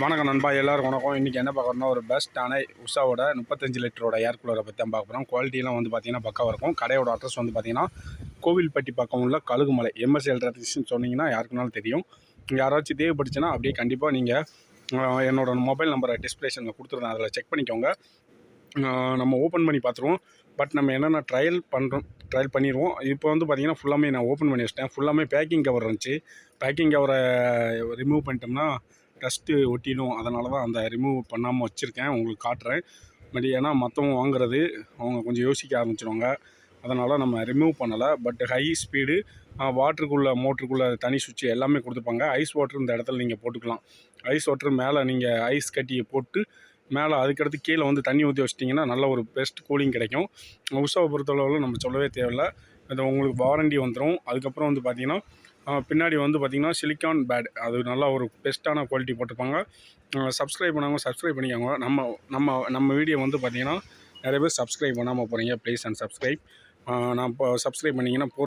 வணக்கம் நண்பா, எல்லாருக்கும் வணக்கம். இன்றைக்கி என்ன பார்க்குறோன்னா, ஒரு பெஸ்ட்டான உஷாவோட 35 லிட்டரோட ஏர் கூலரை பற்றி தான் பார்க்க போகிறோம். குவாலிட்டிலாம் வந்து பார்த்திங்கன்னா பக்காவாக இருக்கும். கடையோட அட்ரஸ் வந்து பார்த்திங்கன்னா கோவில்பட்டி பக்கம் உள்ள கழுகுமலை எம்எஸ் எலக்ட்ரானிக்ஸ்னு சொன்னிங்கன்னா யாருக்குனாலும் தெரியும். யாராச்சும் தேவைப்பட்டுச்சுன்னா அப்படியே கண்டிப்பாக நீங்கள் என்னோடய மொபைல் நம்பரை டிஸ்பிளேஷனில் கொடுத்துருந்தேன், அதில் செக் பண்ணிக்கோங்க. நம்ம ஓப்பன் பண்ணி பார்த்துருவோம். பட் நம்ம என்னென்ன ட்ரையல் பண்ணிடுவோம். இப்போ வந்து பார்த்திங்கன்னா ஃபுல்லாமே நான் ஓப்பன் பண்ணி வச்சிட்டேன். ஃபுல்லாமே பேக்கிங் கவர் இருந்துச்சு. பேக்கிங் கவரை ரிமூவ் பண்ணிட்டோம்னா டஸ்ட்டு ஒட்டிடும். அதனால தான் அந்த ரிமூவ் பண்ணாமல் வச்சுருக்கேன், உங்களுக்கு காட்டுறேன். பட் ஏன்னா மற்றவங்க வாங்குறது அவங்க கொஞ்சம் யோசிக்க ஆரம்பிச்சிடுவாங்க. அதனால் நம்ம ரிமூவ் பண்ணலை. பட் ஹை ஸ்பீடு வாட்டருக்குள்ளே மோட்டருக்குள்ளே தனி சுவிட்சு எல்லாமே கொடுத்துப்பாங்க. ஐஸ் வாட்டர் இந்த இடத்துல நீங்கள் போட்டுக்கலாம். ஐஸ் வாட்டர் மேலே நீங்கள் ஐஸ் கட்டியை போட்டு மேலே அதுக்கடுத்து கீழே வந்து தண்ணி ஊற்றி வச்சிட்டிங்கன்னா நல்ல ஒரு பெஸ்ட் கூலிங் கிடைக்கும். உஷாவை பொறுத்தளவில் நம்ம சொல்லவே தேவையில்லை. அது உங்களுக்கு வாரண்டி வந்துடும். அதுக்கப்புறம் வந்து பார்த்திங்கன்னா பின்னாடி வந்து பார்த்திங்கன்னா சிலிக்கான் பேட், அது நல்லா ஒரு பெஸ்ட்டான குவாலிட்டி போட்டிருப்பாங்க. சப்ஸ்கிரைப் பண்ணாமல் சப்ஸ்கிரைப் பண்ணிக்கோங்க. நம்ம வீடியோ வந்து பார்த்திங்கன்னா நிறைய பேர் சப்ஸ்கிரைப் பண்ணாமல் போகிறீங்க. Please and subscribe. நான் இப்போ சப்ஸ்கிரைப் பண்ணிங்கன்னா